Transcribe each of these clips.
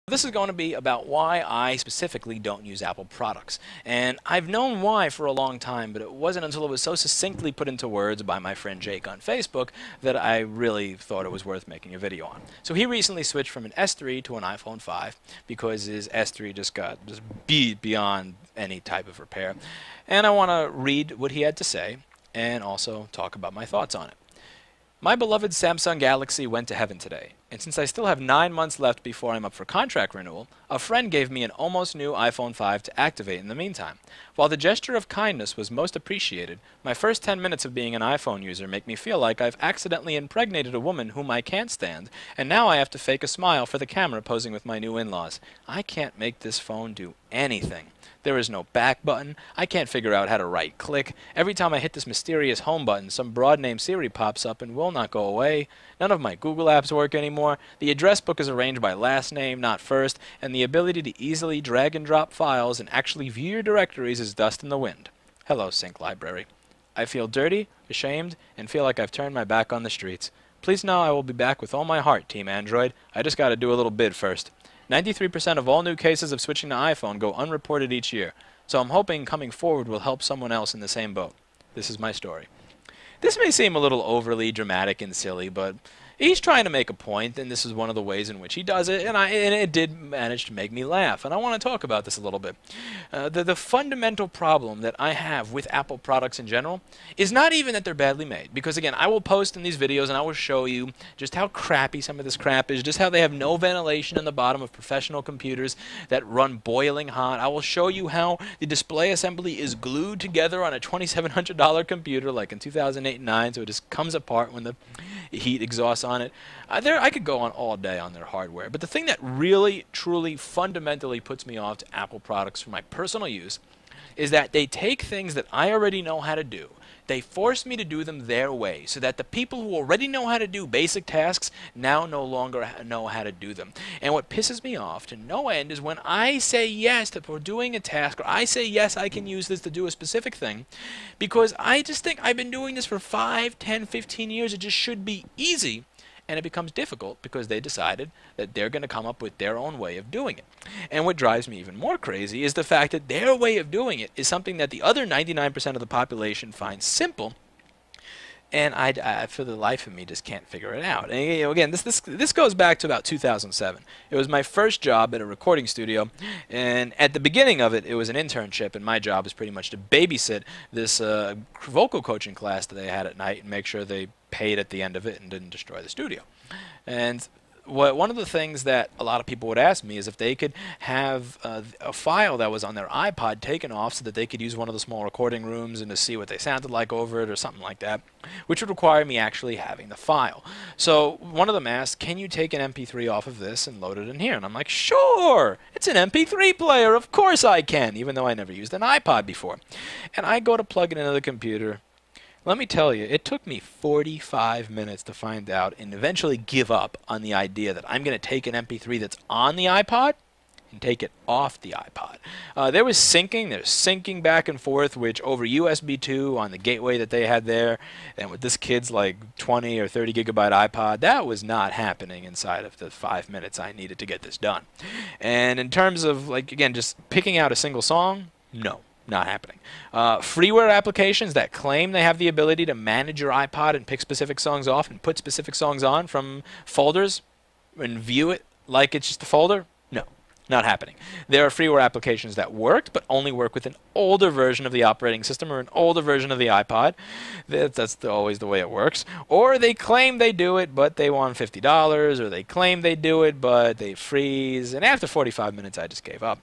This is going to be about why I specifically don't use Apple products. And I've known why for a long time, but it wasn't until it was so succinctly put into words by my friend Jake on Facebook that I really thought it was worth making a video on. So he recently switched from an S3 to an iPhone 5 because his S3 just got beat beyond any type of repair. And I want to read what he had to say and also talk about my thoughts on it. My beloved Samsung Galaxy went to heaven today, and since I still have 9 months left before I'm up for contract renewal, a friend gave me an almost new iPhone 5 to activate in the meantime. While the gesture of kindness was most appreciated, my first 10 minutes of being an iPhone user make me feel like I've accidentally impregnated a woman whom I can't stand, and now I have to fake a smile for the camera posing with my new in-laws. I can't make this phone do anything. There is no back button. I can't figure out how to right click. Every time I hit this mysterious home button, some broad name Siri pops up and will not go away. None of my Google apps work anymore. The address book is arranged by last name, not first, and the ability to easily drag and drop files and actually view your directories is dust in the wind. Hello, Sync Library. I feel dirty, ashamed, and feel like I've turned my back on the streets. Please know I will be back with all my heart, Team Android. I just got to do a little bid first. 93% of all new cases of switching to iPhone go unreported each year, so I'm hoping coming forward will help someone else in the same boat. This is my story. This may seem a little overly dramatic and silly, but he's trying to make a point, and this is one of the ways in which he does it, and it did manage to make me laugh, and I want to talk about this a little bit. The fundamental problem that I have with Apple products in general is not even that they're badly made, because again, I will post in these videos and I will show you just how crappy some of this crap is, just how they have no ventilation in the bottom of professional computers that run boiling hot. I will show you how the display assembly is glued together on a $2,700 computer like in 2008 and 9, so it just comes apart when the heat exhausts on it. I could go on all day on their hardware, but the thing that really, truly, fundamentally puts me off to Apple products for my personal use is that they take things that I already know how to do. They force me to do them their way, so that the people who already know how to do basic tasks now no longer know how to do them. And what pisses me off to no end is when I say yes to doing a task, or I say yes, I can use this to do a specific thing, because I just think I've been doing this for 5, 10, 15 years, it just should be easy. And it becomes difficult because they decided that they're going to come up with their own way of doing it. And what drives me even more crazy is the fact that their way of doing it is something that the other 99% of the population finds simple, and I, for the life of me, just can't figure it out. And again, this goes back to about 2007. It was my first job at a recording studio, and at the beginning of it, it was an internship, and my job was pretty much to babysit this vocal coaching class that they had at night and make sure they paid at the end of it and didn't destroy the studio. And one of the things that a lot of people would ask me is if they could have a file that was on their iPod taken off so that they could use one of the small recording rooms and to see what they sounded like over it or something like that, which would require me actually having the file. So one of them asked, can you take an MP3 off of this and load it in here? And I'm like, sure, it's an MP3 player, of course I can, even though I never used an iPod before. And I go to plug it into the computer. Let me tell you, it took me 45 minutes to find out and eventually give up on the idea that I'm going to take an MP3 that's on the iPod and take it off the iPod. There's syncing back and forth, which over USB 2 on the gateway that they had there, and with this kid's like 20 or 30 gigabyte iPod, that was not happening inside of the 5 minutes I needed to get this done. And in terms of, like, again, just picking out a single song, no. Not happening. Freeware applications that claim they have the ability to manage your iPod and pick specific songs off and put specific songs on from folders and view it like it's just a folder, no, not happening. There are freeware applications that worked, but only work with an older version of the operating system or an older version of the iPod. That's always the way it works. Or they claim they do it, but they want $50, or they claim they do it, but they freeze. And after 45 minutes, I just gave up.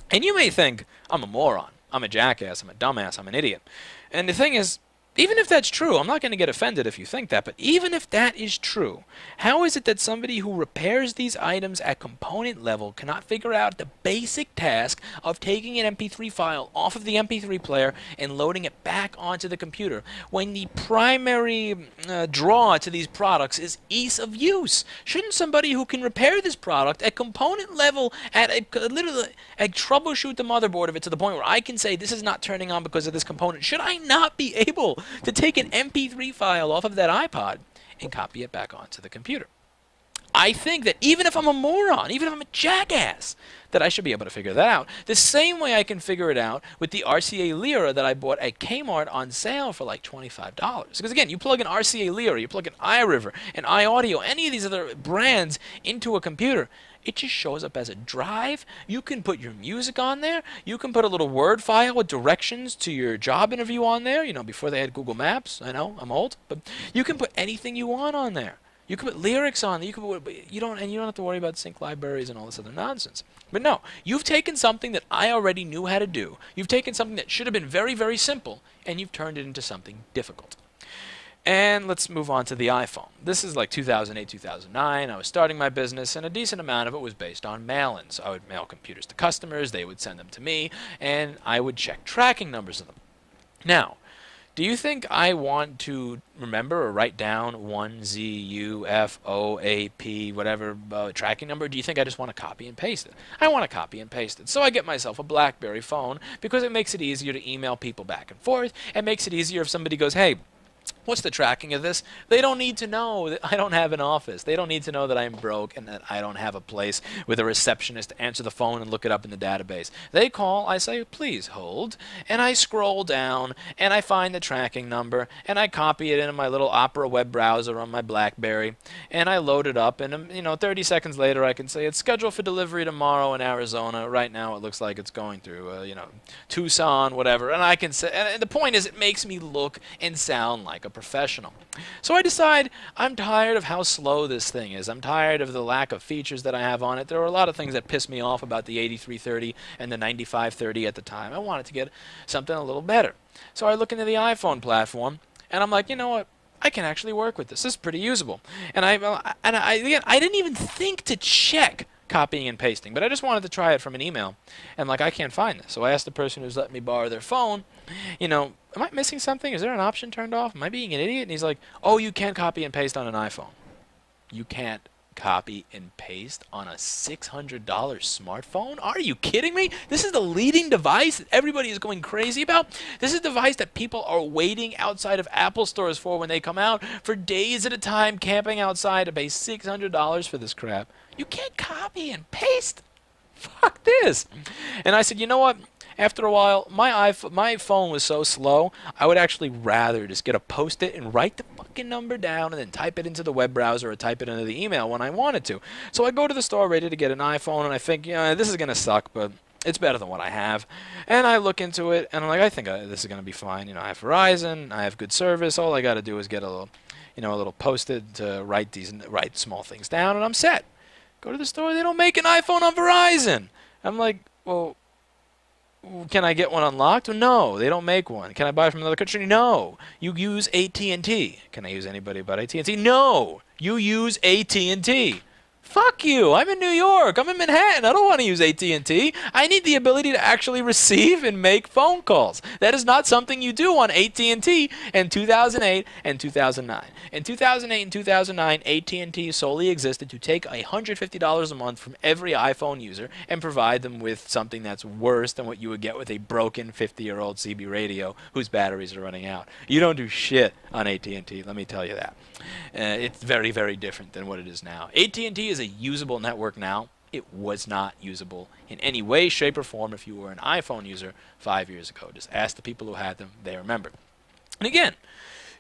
And you may think, I'm a moron. I'm a jackass, I'm a dumbass, I'm an idiot. And the thing is, even if that's true, I'm not going to get offended if you think that, but even if that is true, how is it that somebody who repairs these items at component level cannot figure out the basic task of taking an MP3 file off of the MP3 player and loading it back onto the computer when the primary draw to these products is ease of use? Shouldn't somebody who can repair this product at component level, literally troubleshoot the motherboard of it to the point where I can say this is not turning on because of this component, should I not be able to take an MP3 file off of that iPod and copy it back onto the computer? I think that even if I'm a moron, even if I'm a jackass, that I should be able to figure that out. The same way I can figure it out with the RCA Lyra that I bought at Kmart on sale for like $25. Because again, you plug an RCA Lyra, you plug an iRiver, an iAudio, any of these other brands into a computer, it just shows up as a drive. You can put your music on there. You can put a little Word file with directions to your job interview on there. You know, before they had Google Maps. I know, I'm old. But you can put anything you want on there. You can put lyrics on there. You can put, you don't have to worry about sync libraries and all this other nonsense. But no, you've taken something that I already knew how to do. You've taken something that should have been very, very simple, and you've turned it into something difficult. And let's move on to the iPhone. This is like 2008, 2009. I was starting my business, and a decent amount of it was based on mail-ins. I would mail computers to customers, they would send them to me, and I would check tracking numbers of them. Now, do you think I want to remember or write down 1ZUFOAP, whatever tracking number? Do you think I just want to copy and paste it? I want to copy and paste it. So I get myself a BlackBerry phone because it makes it easier to email people back and forth. It makes it easier if somebody goes, hey, what's the tracking of this? They don't need to know that I don't have an office. They don't need to know that I'm broke and that I don't have a place with a receptionist to answer the phone and look it up in the database. They call, I say, please hold, and I scroll down, and I find the tracking number, and I copy it into my little Opera web browser on my BlackBerry, and I load it up, and 30 seconds later I can say it's scheduled for delivery tomorrow in Arizona. Right now it looks like it's going through, Tucson, whatever, and I can say, and the point is it makes me look and sound like a professional. So I decide I'm tired of how slow this thing is. I'm tired of the lack of features that I have on it. There were a lot of things that pissed me off about the 8330 and the 9530 at the time. I wanted to get something a little better. So I look into the iPhone platform, and I'm like, you know what? I can actually work with this. This is pretty usable. And I didn't even think to check copying and pasting, but I just wanted to try it from an email, and I can't find this. So I asked the person who's letting me borrow their phone, am I missing something? Is there an option turned off? Am I being an idiot? And he's like, oh, you can copy and paste on an iPhone. You can't copy and paste on a $600 smartphone? Are you kidding me? This is the leading device that everybody is going crazy about. This is a device that people are waiting outside of Apple stores for when they come out for days at a time, camping outside to pay $600 for this crap. You can't copy and paste. Fuck this. And I said, you know what? After a while, my phone was so slow, I would actually rather just get a Post-it and write the fucking number down and then type it into the web browser or type it into the email when I wanted to. So I go to the store ready to get an iPhone, and I think, this is going to suck, but it's better than what I have. And I look into it, and I'm like, I think this is going to be fine. I have Verizon, I have good service. All I got to do is get a little Post-it to write small things down, and I'm set. Go to the store, they don't make an iPhone on Verizon. I'm like, well, can I get one unlocked? Well, no, they don't make one. Can I buy from another country? No. You use AT&T. Can I use anybody but AT&T? No. You use AT&T. Fuck you. I'm in New York. I'm in Manhattan. I don't want to use AT&T. I need the ability to actually receive and make phone calls. That is not something you do on AT&T in 2008 and 2009. In 2008 and 2009, AT&T solely existed to take $150 a month from every iPhone user and provide them with something that's worse than what you would get with a broken 50-year-old CB radio whose batteries are running out. You don't do shit on AT&T, let me tell you that. It's very, very different than what it is now. AT&T is a usable network now. It was not usable in any way, shape, or form if you were an iPhone user 5 years ago. Just ask the people who had them. They remember. And again,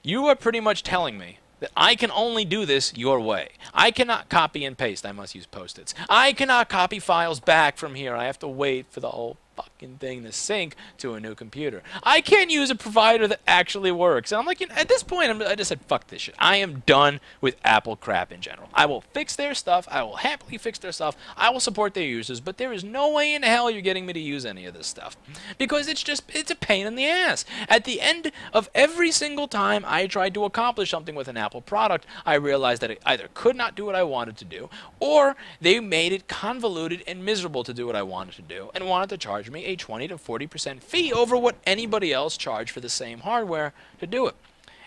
you are pretty much telling me that I can only do this your way. I cannot copy and paste. I must use Post-its. I cannot copy files back from here. I have to wait for the whole fucking thing to sync to a new computer. I can't use a provider that actually works. And I'm like, at this point, I just said, fuck this shit. I am done with Apple crap in general. I will fix their stuff. I will happily fix their stuff. I will support their users, but there is no way in hell you're getting me to use any of this stuff. Because it's a pain in the ass. At the end of every single time I tried to accomplish something with an Apple product, I realized that it either could not do what I wanted to do, or they made it convoluted and miserable to do what I wanted to do, and wanted to charge me a 20 to 40% fee over what anybody else charged for the same hardware to do it.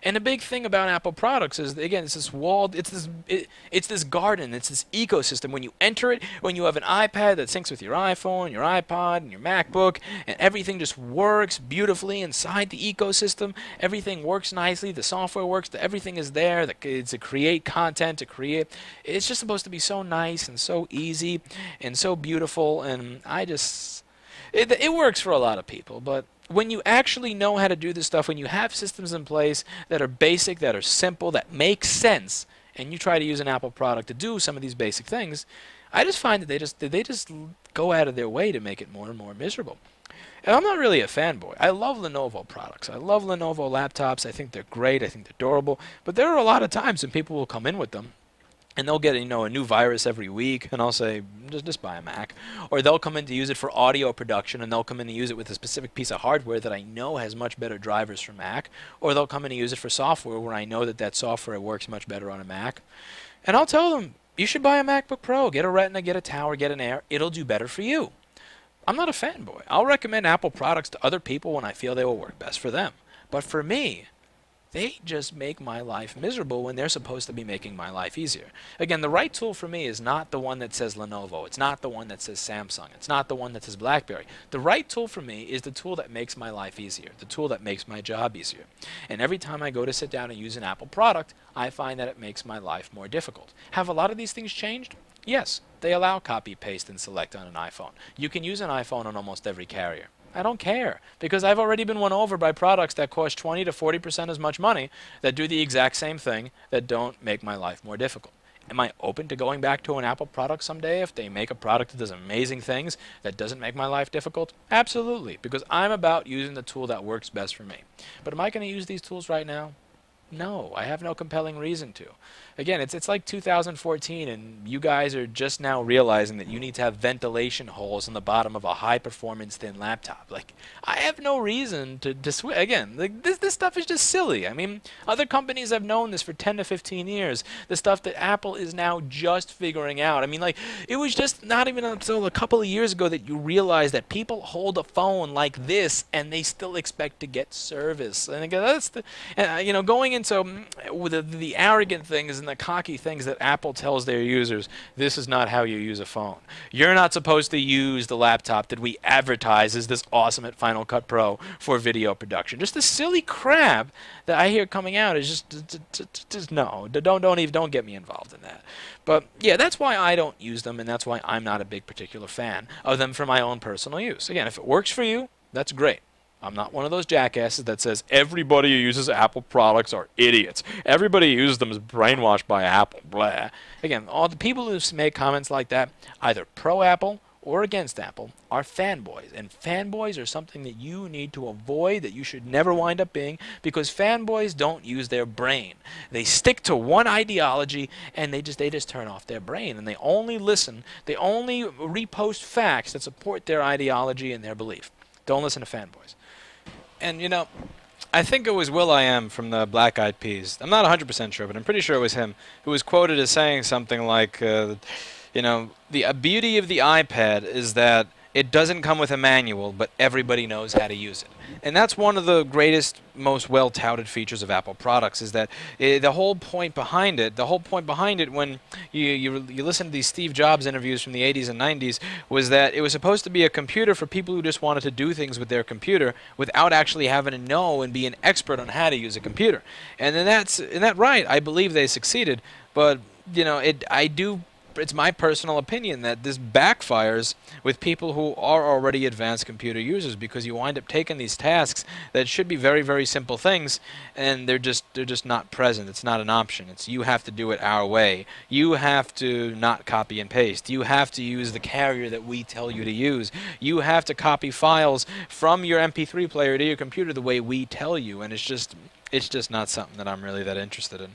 And the big thing about Apple products is, again, it's this walled, it's this garden, it's this ecosystem. When you enter it, when you have an iPad that syncs with your iPhone, your iPod, and your MacBook, and everything just works beautifully inside the ecosystem, everything works nicely, the software works, everything is there, to create content, it's just supposed to be so nice and so easy and so beautiful, and it works for a lot of people, but when you actually know how to do this stuff, when you have systems in place that are basic, that are simple, that make sense, and you try to use an Apple product to do some of these basic things, I just find that they just go out of their way to make it more and more miserable. And I'm not really a fanboy. I love Lenovo products. I love Lenovo laptops. I think they're great. I think they're durable. But there are a lot of times when people will come in with them, and they'll get, a new virus every week, and I'll say, just buy a Mac. Or they'll come in to use it for audio production, and they'll come in to use it with a specific piece of hardware that I know has much better drivers for Mac. Or they'll come in to use it for software where I know that software works much better on a Mac. And I'll tell them, you should buy a MacBook Pro. Get a Retina, get a Tower, get an Air. It'll do better for you. I'm not a fanboy. I'll recommend Apple products to other people when I feel they will work best for them. But for me, they just make my life miserable when they're supposed to be making my life easier. Again, the right tool for me is not the one that says Lenovo. It's not the one that says Samsung. It's not the one that says BlackBerry. The right tool for me is the tool that makes my life easier, the tool that makes my job easier. And every time I go to sit down and use an Apple product, I find that it makes my life more difficult. Have a lot of these things changed? Yes. They allow copy, paste, and select on an iPhone. You can use an iPhone on almost every carrier. I don't care, because I've already been won over by products that cost 20 to 40% as much money, that do the exact same thing, that don't make my life more difficult. Am I open to going back to an Apple product someday if they make a product that does amazing things that doesn't make my life difficult? Absolutely, because I'm about using the tool that works best for me. But am I going to use these tools right now? No, I have no compelling reason to. Again, it's like 2014, and you guys are just now realizing that you need to have ventilation holes in the bottom of a high-performance thin laptop. Like, I have no reason to switch. Again, like, this stuff is just silly. I mean, other companies have known this for 10 to 15 years. The stuff that Apple is now just figuring out. I mean, like, it was just not even until a couple of years ago that you realized that people hold a phone like this, and they still expect to get service. And again, that's going into the arrogant things and the cocky things that Apple tells their users, this is not how you use a phone. You're not supposed to use the laptop that we advertise as this awesome at Final Cut Pro for video production. Just the silly crap that I hear coming out is just no. Don't get me involved in that. But yeah, that's why I don't use them, and that's why I'm not a big particular fan of them for my own personal use. Again, if it works for you, that's great. I'm not one of those jackasses that says everybody who uses Apple products are idiots. Everybody who uses them is brainwashed by Apple. Blah. Again, all the people who make comments like that, either pro-Apple or against Apple, are fanboys. And fanboys are something that you need to avoid, that you should never wind up being, because fanboys don't use their brain. They stick to one ideology, and they just turn off their brain, and they only they only repost facts that support their ideology and their belief. Don't listen to fanboys. And, I think it was will.i.am from the Black Eyed Peas. I'm not 100% sure, but I'm pretty sure it was him who was quoted as saying something like, the beauty of the iPad is that it doesn't come with a manual, but everybody knows how to use it. And that's one of the greatest, most well-touted features of Apple products, is that the whole point behind it when you listen to these Steve Jobs interviews from the 80s and 90s, was that it was supposed to be a computer for people who just wanted to do things with their computer without actually having to know and be an expert on how to use a computer. And in that right, I believe they succeeded, but it's my personal opinion that this backfires with people who are already advanced computer users, because you wind up taking these tasks that should be very, very simple things, and they're just not present. It's not an option. It's you have to do it our way. You have to not copy and paste. You have to use the carrier that we tell you to use. You have to copy files from your MP3 player to your computer the way we tell you, and it's just not something that I'm really that interested in.